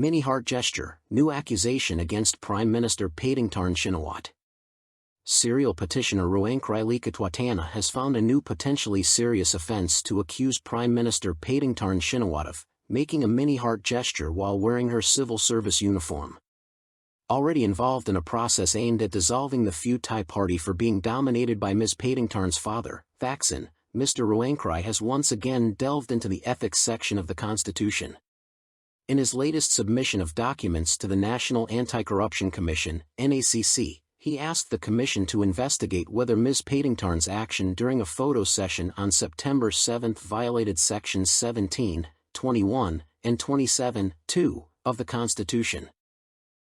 Mini heart gesture, new accusation against Prime Minister Paetongtarn Shinawatra. Serial petitioner Ruangkrai Leekitwattana has found a new potentially serious offense to accuse Prime Minister Paetongtarn Shinawatra of making a mini heart gesture while wearing her civil service uniform. Already involved in a process aimed at dissolving the Pheu Thai party for being dominated by Ms. Paetongtarn's father, Saxena, Mr. Ruangkrai has once again delved into the ethics section of the Constitution. In his latest submission of documents to the National Anti-Corruption Commission, NACC, he asked the commission to investigate whether Ms. Paetongtarn's action during a photo session on September 7 violated Sections 17, 21, and 27(2) of the Constitution.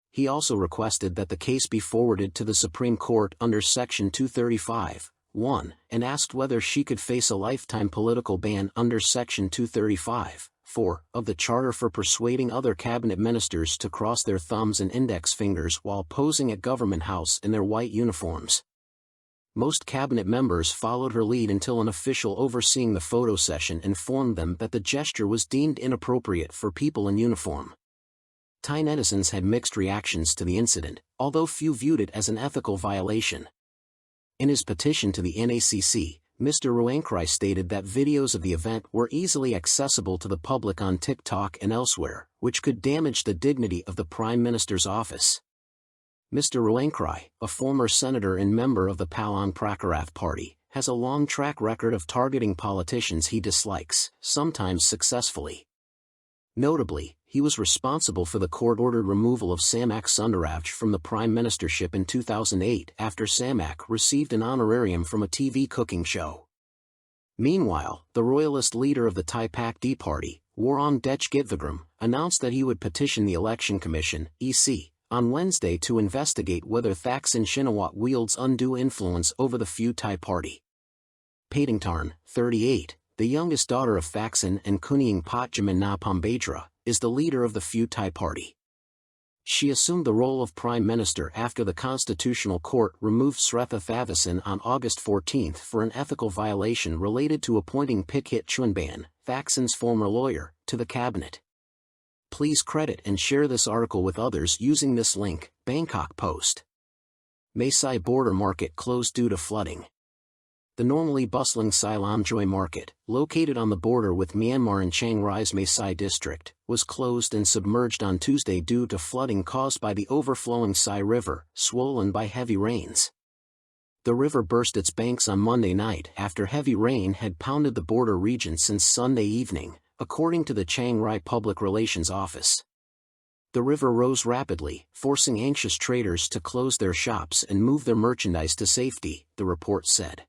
He also requested that the case be forwarded to the Supreme Court under Section 235(1) and asked whether she could face a lifetime political ban under Section 235(4) of the Charter for persuading other cabinet ministers to cross their thumbs and index fingers while posing at Government House in their white uniforms. Most cabinet members followed her lead until an official overseeing the photo session informed them that the gesture was deemed inappropriate for people in uniform. Thai netizens had mixed reactions to the incident, although few viewed it as an ethical violation. In his petition to the NACC, Mr. Ruangkrai stated that videos of the event were easily accessible to the public on TikTok and elsewhere, which could damage the dignity of the Prime Minister's office. Mr. Ruangkrai, a former senator and member of the Palang Prakarat party, has a long track record of targeting politicians he dislikes, sometimes successfully. Notably, he was responsible for the court-ordered removal of Samak Sundaraj from the prime ministership in 2008 after Samak received an honorarium from a TV cooking show. Meanwhile, the royalist leader of the Thai PAC-D party, Ruangkrai announced that he would petition the Election Commission (EC) on Wednesday to investigate whether Thaksin Shinawatra wields undue influence over the Pheu Thai party. Paetongtarn, 38, the youngest daughter of Thaksin and Kuning Potjaman Napambadra, is the leader of the Pheu Thai party. She assumed the role of prime minister after the Constitutional Court removed Sretha Thavisin on August 14 for an ethical violation related to appointing Pikit Chunban, Thaksin's former lawyer, to the cabinet. Please credit and share this article with others using this link. Bangkok Post. Mae Sai Border Market closed due to flooding. The normally bustling Sai Lom Joy market, located on the border with Myanmar in Chiang Rai's Mae Sai district, was closed and submerged on Tuesday due to flooding caused by the overflowing Sai River, swollen by heavy rains. The river burst its banks on Monday night after heavy rain had pounded the border region since Sunday evening, according to the Chiang Rai Public Relations Office. The river rose rapidly, forcing anxious traders to close their shops and move their merchandise to safety, the report said.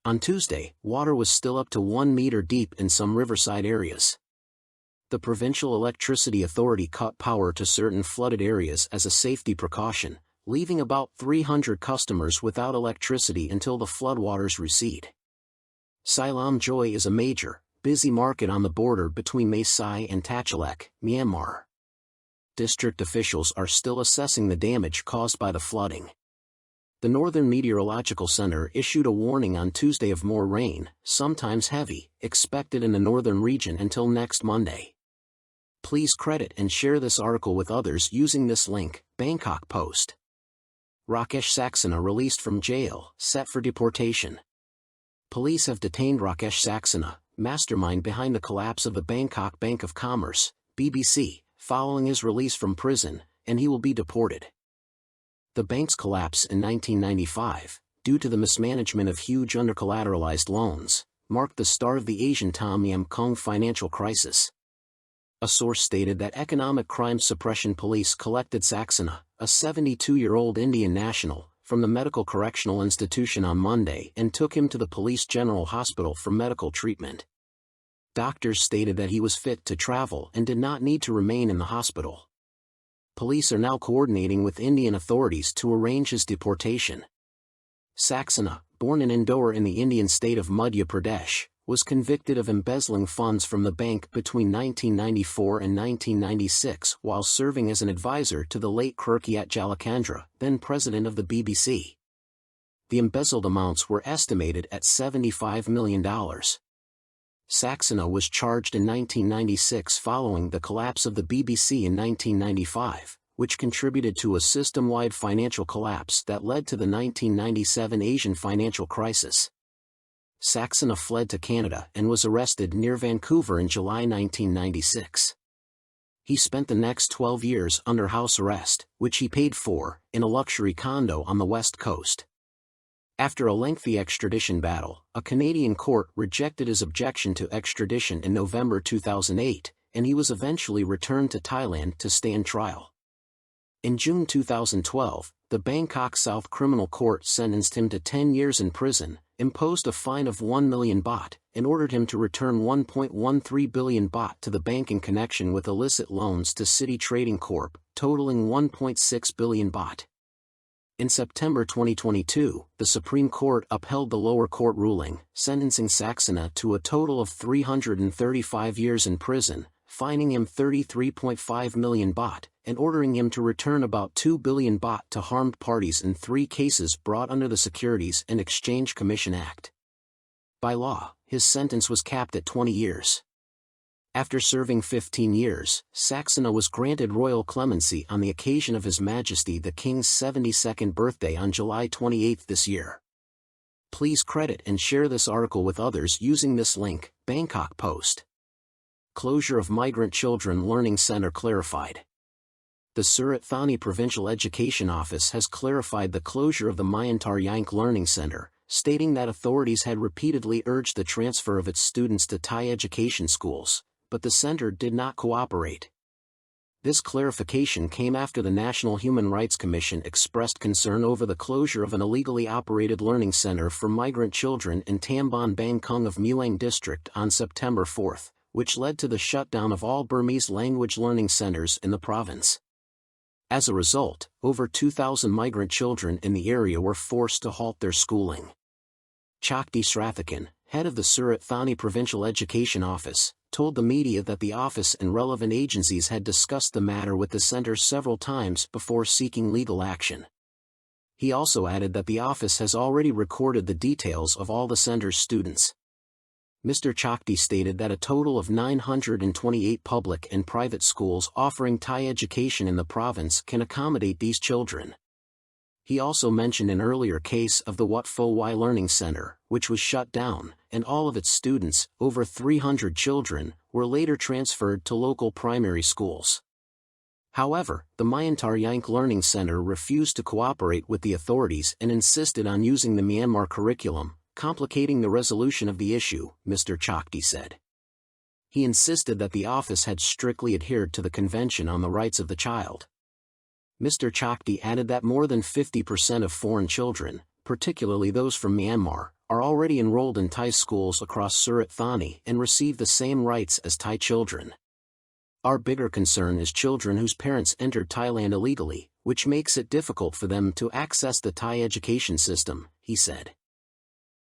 On Tuesday, water was still up to 1 meter deep in some riverside areas. The Provincial Electricity Authority cut power to certain flooded areas as a safety precaution, leaving about 300 customers without electricity until the floodwaters recede. Sai Lom Joy is a major, busy market on the border between Mae Sai and Tachalek, Myanmar. District officials are still assessing the damage caused by the flooding. The Northern Meteorological Center issued a warning on Tuesday of more rain, sometimes heavy, expected in the northern region until next Monday. Please credit and share this article with others using this link. Bangkok Post. Rakesh Saxena released from jail, set for deportation. Police have detained Rakesh Saxena, mastermind behind the collapse of the Bangkok Bank of Commerce, BBC, following his release from prison, and he will be deported. The bank's collapse in 1995, due to the mismanagement of huge undercollateralized loans, marked the start of the Asian Tom Yam Kung financial crisis. A source stated that Economic Crime Suppression Police collected Saxena, a 72-year-old Indian national, from the Medical Correctional Institution on Monday and took him to the Police General Hospital for medical treatment. Doctors stated that he was fit to travel and did not need to remain in the hospital. Police are now coordinating with Indian authorities to arrange his deportation. Saxena, born in Indore in the Indian state of Madhya Pradesh, was convicted of embezzling funds from the bank between 1994 and 1996 while serving as an advisor to the late Kirkiat Jalakandra, then president of the BBC. The embezzled amounts were estimated at $75 million. Saxena was charged in 1996 following the collapse of the BBC in 1995, which contributed to a system-wide financial collapse that led to the 1997 Asian financial crisis. Saxena fled to Canada and was arrested near Vancouver in July 1996. He spent the next 12 years under house arrest, which he paid for, in a luxury condo on the West Coast. After a lengthy extradition battle, a Canadian court rejected his objection to extradition in November 2008, and he was eventually returned to Thailand to stand trial. In June 2012, the Bangkok South Criminal Court sentenced him to 10 years in prison, imposed a fine of 1 million baht, and ordered him to return 1.13 billion baht to the bank in connection with illicit loans to City Trading Corp., totaling 1.6 billion baht. In September 2022, the Supreme Court upheld the lower court ruling, sentencing Saxena to a total of 335 years in prison, fining him 33.5 million baht, and ordering him to return about 2 billion baht to harmed parties in 3 cases brought under the Securities and Exchange Commission Act. By law, his sentence was capped at 20 years. After serving 15 years, Saxena was granted royal clemency on the occasion of His Majesty the King's 72nd birthday on July 28 this year. Please credit and share this article with others using this link, Bangkok Post. Closure of Migrant Children Learning Center clarified. The Surat Thani Provincial Education Office has clarified the closure of the Myanmar Learning Center, stating that authorities had repeatedly urged the transfer of its students to Thai education schools, but the center did not cooperate. This clarification came after the National Human Rights Commission expressed concern over the closure of an illegally operated learning center for migrant children in Tambon Bang Kung of Mueang District on September 4, which led to the shutdown of all Burmese language learning centers in the province. As a result, over 2,000 migrant children in the area were forced to halt their schooling. Chakti Srathakan, head of the Surat Thani Provincial Education Office, told the media that the office and relevant agencies had discussed the matter with the center several times before seeking legal action. He also added that the office has already recorded the details of all the center's students. Mr. Chakti stated that a total of 928 public and private schools offering Thai education in the province can accommodate these children. He also mentioned an earlier case of the Wat Pho Y Learning Center, which was shut down, and all of its students, over 300 children, were later transferred to local primary schools. However, the Myanmar Learning Center refused to cooperate with the authorities and insisted on using the Myanmar curriculum, complicating the resolution of the issue, Mr. Chakti said. He insisted that the office had strictly adhered to the Convention on the Rights of the Child. Mr. Chakti added that more than 50% of foreign children, particularly those from Myanmar, are already enrolled in Thai schools across Surat Thani and receive the same rights as Thai children. Our bigger concern is children whose parents entered Thailand illegally, which makes it difficult for them to access the Thai education system, he said.